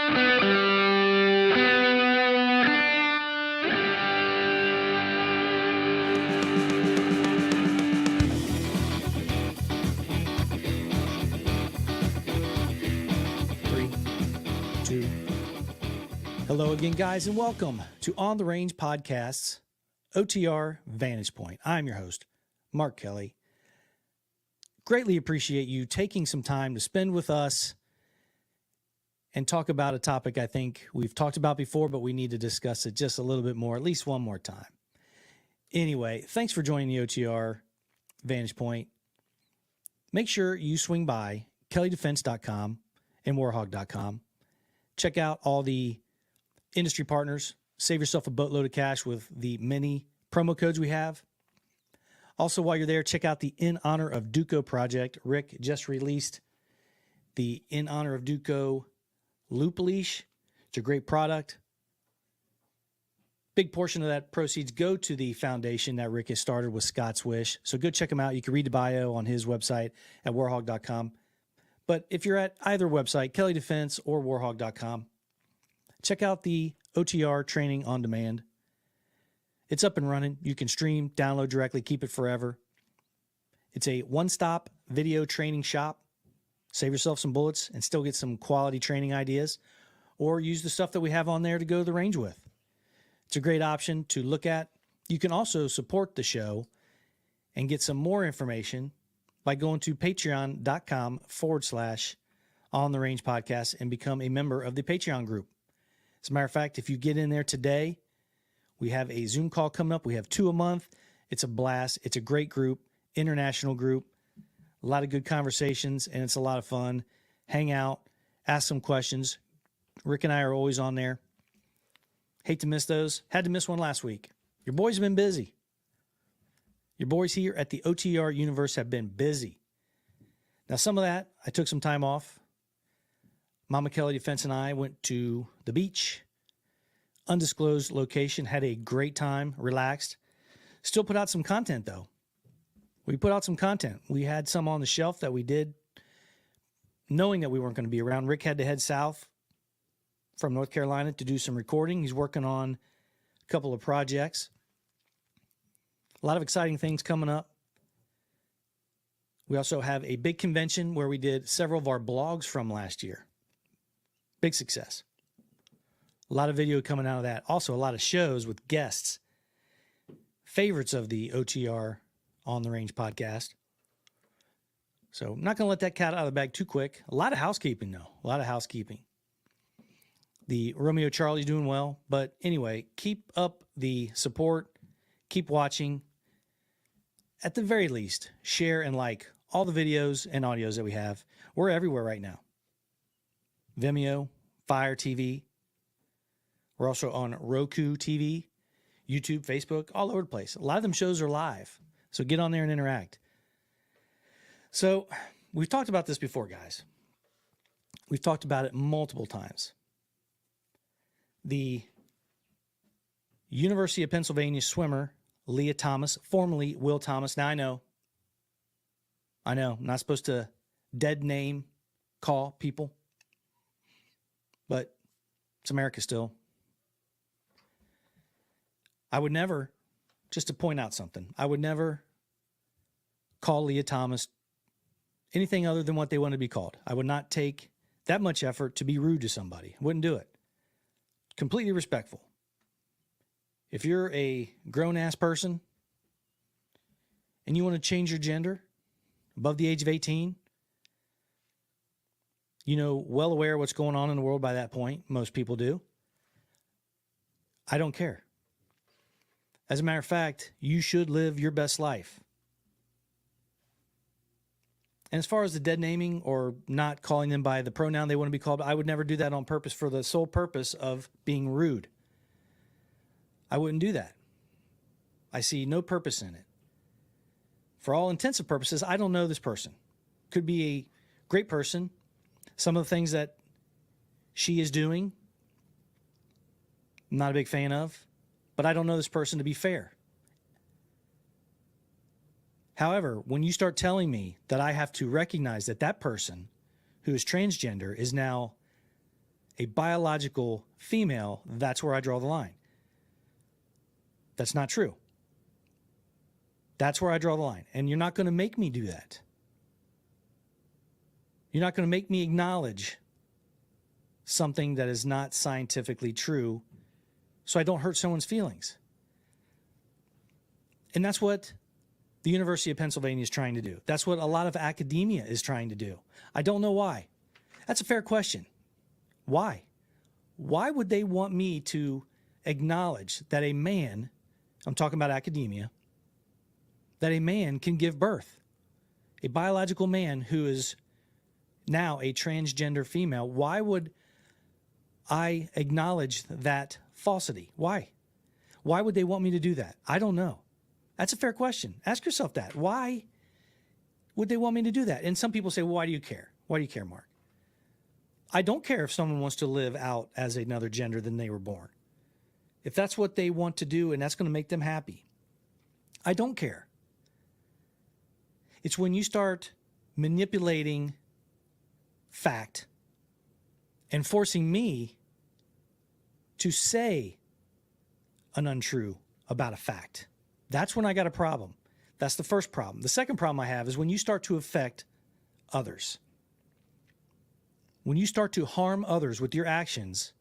Hello again, guys, and welcome to On the Range Podcast's OTR Vantage Point. I'm your host, Mark Kelley. Greatly appreciate you taking some time to spend with us and talk about a topic I think we've talked about before, but we need to discuss it just a little bit more, at least one more time. Anyway, thanks for joining the OTR Vantage Point. Make sure you swing by kelleydefense.com and warhog.com. Check out all the industry partners. Save yourself a boatload of cash with the many promo codes we have. Also, while you're there, check out the In Honor of Duco project. Rick just released the In Honor of Duco loop leash. It's a great product. Big portion of that proceeds go to the foundation that Rick has started with Scott's Wish. So go check him out. You can read the bio on his website at warhog.com. But if you're at either website, Kelley Defense or warhog.com, check out the OTR training on demand. It's up and running. You can stream, download directly, keep it forever. It's a one-stop video training shop. Save yourself some bullets and still get some quality training ideas, or use the stuff that we have on there to go to the range with. It's a great option to look at. You can also support the show and get some more information by going to patreon.com/On the Range Podcast and become a member of the Patreon group. As a matter of fact, if you get in there today, we have a Zoom call coming up. We have 2 a month. It's a blast. It's a great group, international group, a lot of good conversations, and it's a lot of fun. Hang out, ask some questions. Rick and I are always on there. Hate to miss those. Had to miss one last week. Your boys have been busy. Your boys here at the OTR universe have been busy. Now, some of that, I took some time off. Mama Kelley Defense and I went to the beach, undisclosed location, had a great time, relaxed. Still put out some content, though. We put out some content. We had some on the shelf that we did knowing that we weren't going to be around. Rick had to head south from North Carolina to do some recording. He's working on a couple of projects. A lot of exciting things coming up. We also have a big convention where we did several of our blogs from last year. Big success. A lot of video coming out of that. Also, a lot of shows with guests. Favorites of the OTR On the Range podcast. So I'm not going to let that cat out of the bag too quick. A lot of housekeeping, though. A lot of housekeeping. The Romeo Charlie's doing well. But anyway, keep up the support. Keep watching. At the very least, share and like all the videos and audios that we have. We're everywhere right now. Vimeo, Fire TV. We're also on Roku TV, YouTube, Facebook, all over the place. A lot of them shows are live, so get on there and interact. So we've talked about this before, guys. We've talked about it multiple times. The University of Pennsylvania swimmer, Leah Thomas, formerly Will Thomas. Now, I know, I'm not supposed to dead name call people, but it's America still. I would never, just to point out something, I would never call Leah Thomas anything other than what they want to be called. I would not take that much effort to be rude to somebody. I wouldn't do it. Completely respectful. If you're a grown-ass person and you want to change your gender above the age of 18, you know, well aware of what's going on in the world by that point. Most people do. I don't care. As a matter of fact, you should live your best life. And as far as the dead naming or not calling them by the pronoun they want to be called, I would never do that on purpose for the sole purpose of being rude. I wouldn't do that. I see no purpose in it. For all intents and purposes, I don't know this person. Could be a great person. Some of the things that she is doing, I'm not a big fan of, but I don't know this person to be fair. However, when you start telling me that I have to recognize that that person who is transgender is now a biological female, that's where I draw the line. That's not true. That's where I draw the line. And you're not going to make me do that. You're not going to make me acknowledge something that is not scientifically true so I don't hurt someone's feelings. And that's what the University of Pennsylvania is trying to do. That's what a lot of academia is trying to do. I don't know why. That's a fair question. Why? Why would they want me to acknowledge that a man, I'm talking about academia, that a man can give birth? A biological man who is now a transgender female, why would I acknowledge that falsity? Why? Why would they want me to do that? I don't know. That's a fair question. Ask yourself that. Why would they want me to do that? And some people say, well, why do you care? Why do you care, Mark? I don't care if someone wants to live out as another gender than they were born. If that's what they want to do and that's going to make them happy, I don't care. It's when you start manipulating fact and forcing me to say an untrue about a fact. That's when I got a problem. That's the first problem. The second problem I have is when you start to affect others. When you start to harm others with your actions,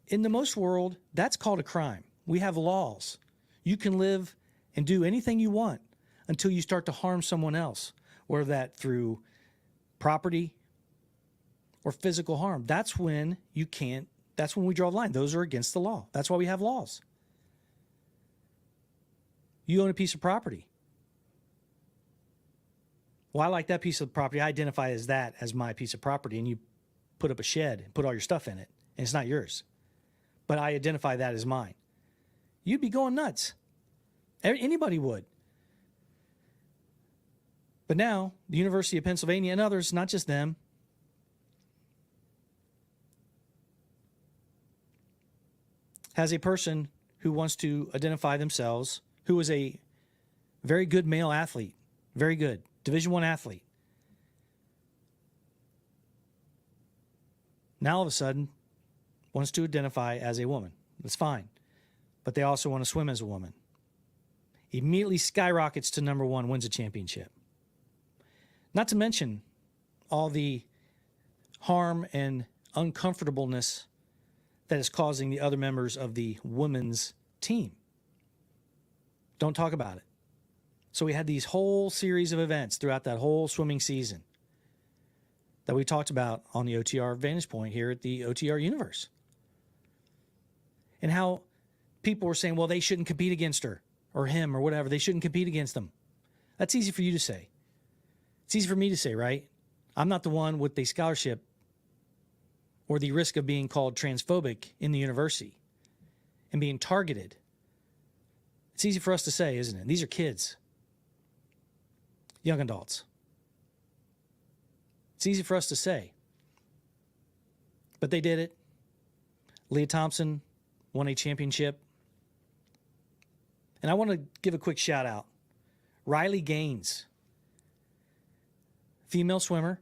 in the most world, that's called a crime. We have laws. You can live and do anything you want until you start to harm someone else, whether that through property or physical harm. That's when you can't, that's when we draw the line. Those are against the law. That's why we have laws. You own a piece of property. Well, I like that piece of property. I identify as that as my piece of property, and you put up a shed and put all your stuff in it, and it's not yours. But I identify that as mine. You'd be going nuts. Anybody would. But now, the University of Pennsylvania and others, not just them, has a person who wants to identify themselves, who is a very good male athlete, very good, Division I athlete. Now all of a sudden wants to identify as a woman. That's fine. But they also want to swim as a woman. Immediately skyrockets to number one, wins a championship. Not to mention all the harm and uncomfortableness that is causing the other members of the women's team. Don't talk about it. So we had these whole series of events throughout that whole swimming season that we talked about on the OTR Vantage Point here at the OTR Universe. And how people were saying, well, they shouldn't compete against her or him or whatever. They shouldn't compete against them. That's easy for you to say. It's easy for me to say, right? I'm not the one with the scholarship or the risk of being called transphobic in the university and being targeted. It's easy for us to say, isn't it? These are kids, young adults. It's easy for us to say. But they did it. Leah Thompson won a championship. And I want to give a quick shout out. Riley Gaines, female swimmer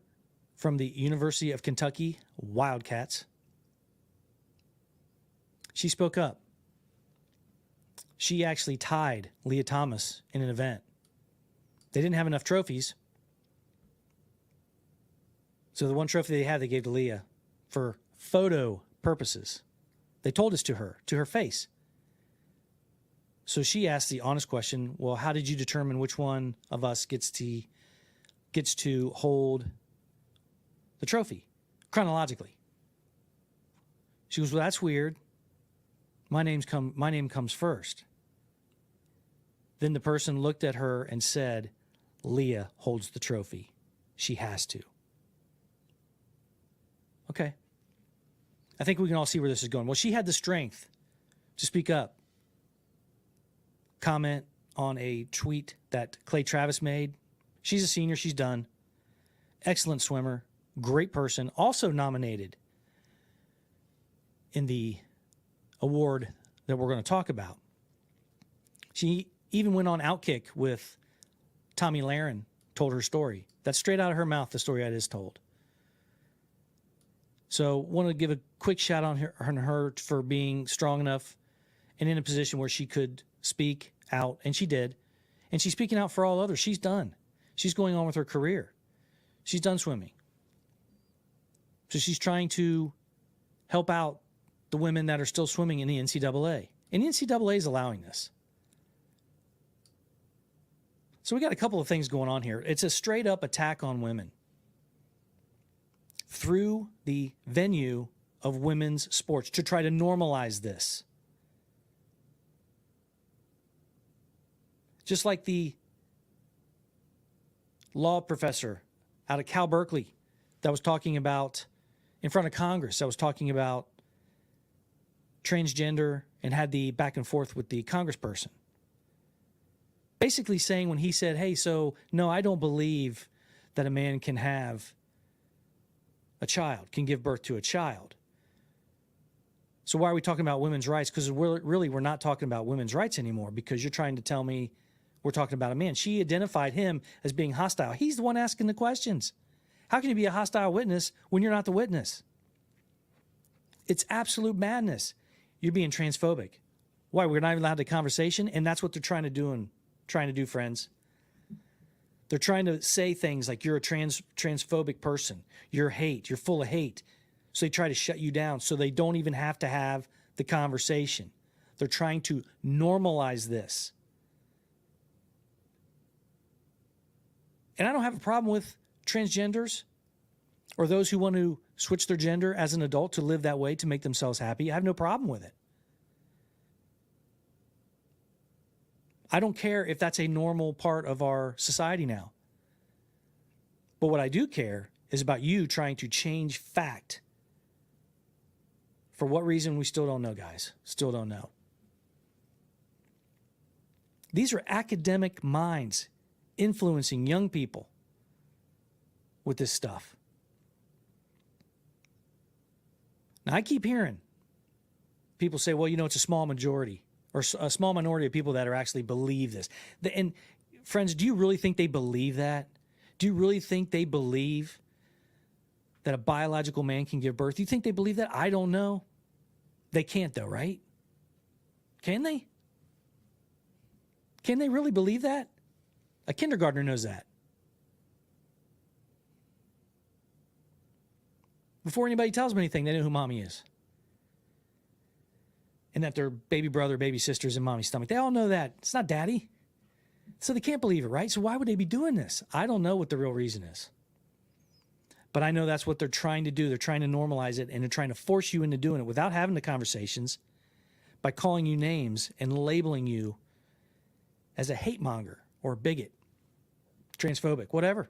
from the University of Kentucky Wildcats. She spoke up. She actually tied Leah Thomas in an event. They didn't have enough trophies. So the one trophy they had, they gave to Leah for photo purposes. They told us to her face. So she asked the honest question, well, how did you determine which one of us gets to hold the trophy chronologically? She goes, well, that's weird. My name comes first. Then the person looked at her and said, Leah holds the trophy. She has to. Okay. I think we can all see where this is going. Well, she had the strength to speak up, comment on a tweet that Clay Travis made. She's a senior. She's done. Excellent swimmer. Great person. Also nominated in the award that we're going to talk about. She even went on Outkick with Tommy Lahren, told her story. That's straight out of her mouth, the story I just told. So want to give a quick shout out on her for being strong enough and in a position where she could speak out, and she did. And she's speaking out for all others. She's done. She's going on with her career. She's done swimming. So she's trying to help out the women that are still swimming in the NCAA. And the NCAA is allowing this. So we got a couple of things going on here. It's a straight up attack on women through the venue of women's sports to try to normalize this. Just like the law professor out of Cal Berkeley that was talking about in front of Congress, that was talking about transgender and had the back and forth with the congressperson. Basically saying when he said, hey, so no, I don't believe that a man can have a child, can give birth to a child. So why are we talking about women's rights? Because we're not talking about women's rights anymore, because you're trying to tell me we're talking about a man. She identified him as being hostile. He's the one asking the questions. How can you be a hostile witness when you're not the witness? It's absolute madness. You're being transphobic. Why? We're not even allowed to have a conversation, and that's what they're trying to do, friends. They're trying to say things like you're a transphobic person. You're hate. You're full of hate. So they try to shut you down so they don't even have to have the conversation. They're trying to normalize this. And I don't have a problem with transgenders or those who want to switch their gender as an adult to live that way to make themselves happy. I have no problem with it. I don't care if that's a normal part of our society now. But what I do care is about you trying to change fact. For what reason, we still don't know, guys. Still don't know. These are academic minds influencing young people with this stuff. Now, I keep hearing people say, well, it's a small majority or a small minority of people that are actually believe this. And friends, do you really think they believe that? Do you really think they believe that a biological man can give birth? Do you think they believe that? I don't know. They can't though, right? Can they? Can they really believe that? A kindergartner knows that. Before anybody tells them anything, they know who mommy is. And that their baby brother, baby sister's in mommy's stomach. They all know that. It's not daddy. So they can't believe it, right? So why would they be doing this? I don't know what the real reason is. But I know that's what they're trying to do. They're trying to normalize it, and they're trying to force you into doing it without having the conversations by calling you names and labeling you as a hate monger or a bigot, transphobic, whatever.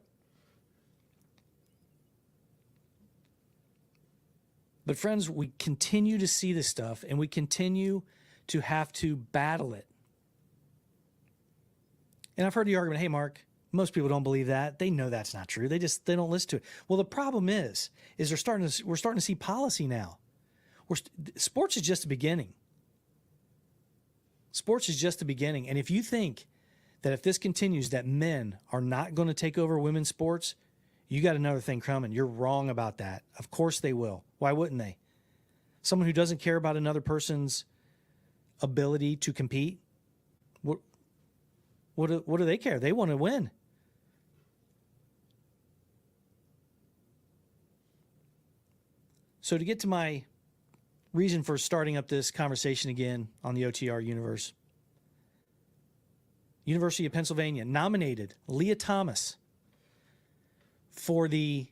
But friends, we continue to see this stuff, and we continue to have to battle it. And I've heard the argument, hey, Mark, most people don't believe that. They know that's not true. They don't listen to it. Well, the problem is we're starting to see policy now. Sports is just the beginning. Sports is just the beginning. And if you think that if this continues, that men are not going to take over women's sports, you got another thing coming. You're wrong about that. Of course they will. Why wouldn't they? Someone who doesn't care about another person's ability to compete, what do they care? They want to win. So to get to my reason for starting up this conversation again on the OTR universe, University of Pennsylvania nominated Leah Thomas for the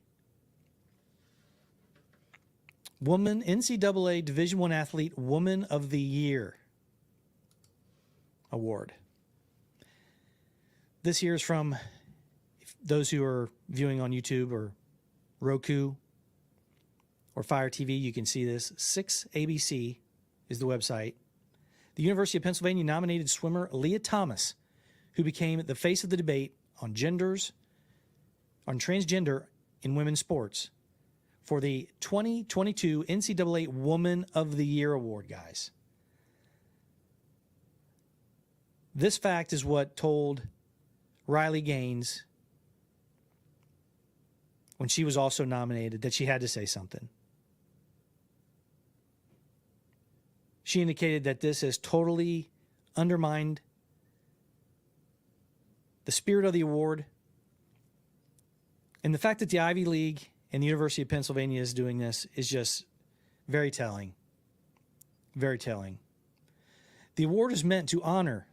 Woman NCAA Division I Athlete Woman of the Year award. This here is from those who are viewing on YouTube or Roku or Fire TV. You can see this. 6ABC is the website. The University of Pennsylvania nominated swimmer Leah Thomas, who became the face of the debate on transgender in women's sports, for the 2022 NCAA Woman of the Year award, guys. This fact is what told Riley Gaines, when she was also nominated, that she had to say something. She indicated that this has totally undermined the spirit of the award. And the fact that the Ivy League and the University of Pennsylvania is doing this is just very telling. Very telling. The award is meant to honor,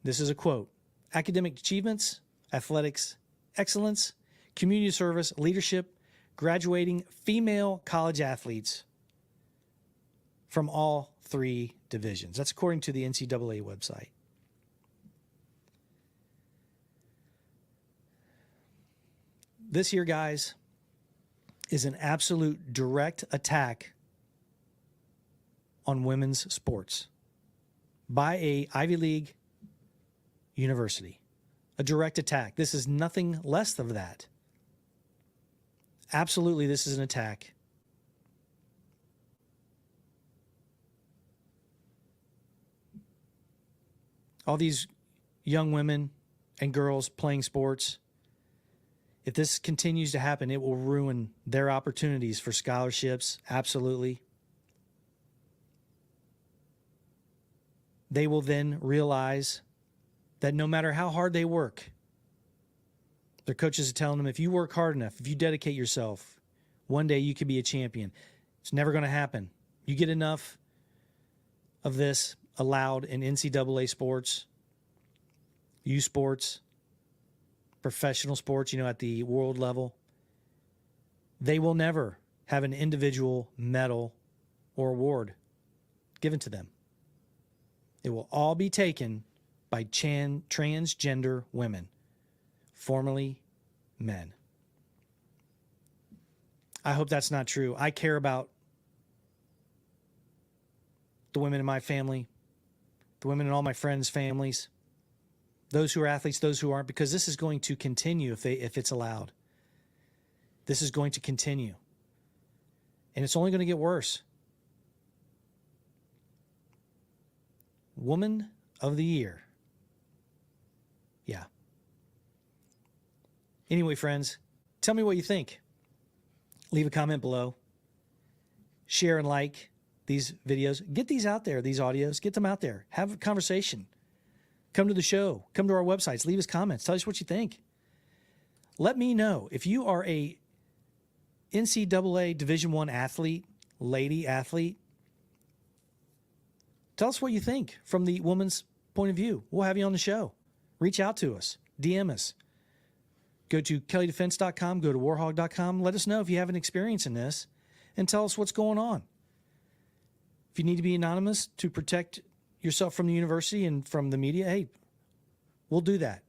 this is a quote, academic achievements, athletics, excellence, community service, leadership, graduating female college athletes from all 3 divisions. That's according to the NCAA website. This here, guys, is an absolute direct attack on women's sports by a Ivy League university. A direct attack. This is nothing less than that. Absolutely, this is an attack. All these young women and girls playing sports, if this continues to happen, it will ruin their opportunities for scholarships. Absolutely. They will then realize that no matter how hard they work, their coaches are telling them, if you work hard enough, if you dedicate yourself, one day you could be a champion. It's never going to happen. You get enough of this allowed in NCAA sports, youth sports, professional sports, at the world level, they will never have an individual medal or award given to them. It will all be taken by transgender women, formerly men. I hope that's not true. I care about the women in my family, the women in all my friends' families, those who are athletes, those who aren't, because this is going to continue if it's allowed. This is going to continue. And it's only going to get worse. Woman of the Year. Yeah. Anyway, friends, tell me what you think. Leave a comment below. Share and like these videos. Get these out there, these audios. Get them out there. Have a conversation. Come to the show. Come to our websites. Leave us comments. Tell us what you think. Let me know if you are a NCAA Division I athlete, lady athlete. Tell us what you think from the woman's point of view. We'll have you on the show. Reach out to us. DM us. Go to kelleydefense.com. Go to warhog.com. Let us know if you have an experience in this and tell us what's going on. If you need to be anonymous to protect yourself from the university and from the media, hey, we'll do that.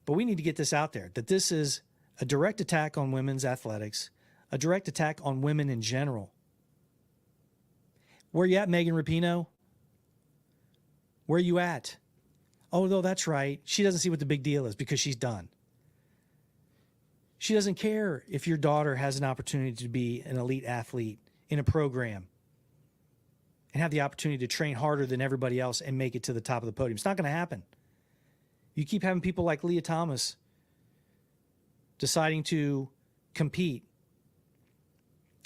But we need to get this out there, that this is a direct attack on women's athletics, a direct attack on women in general. Where you at, Megan Rapinoe? Where you at? Oh, no, that's right. She doesn't see what the big deal is because she's done. She doesn't care if your daughter has an opportunity to be an elite athlete in a program and have the opportunity to train harder than everybody else and make it to the top of the podium. It's not going to happen. You keep having people like Leah Thomas deciding to compete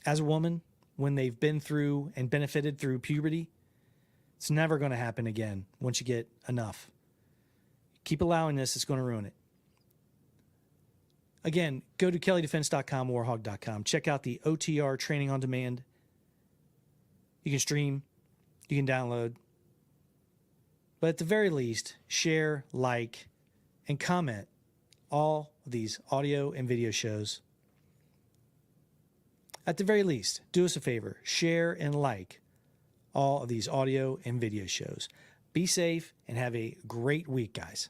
as a woman when they've been through and benefited through puberty. It's never going to happen again once you get enough. Keep allowing this, it's going to ruin it. Again, go to kelleydefense.com, warhog.com. Check out the OTR training on demand. You can stream, you can download. But at the very least, share, like, and comment all of these audio and video shows. At the very least, do us a favor, share and like all of these audio and video shows. Be safe and have a great week, guys.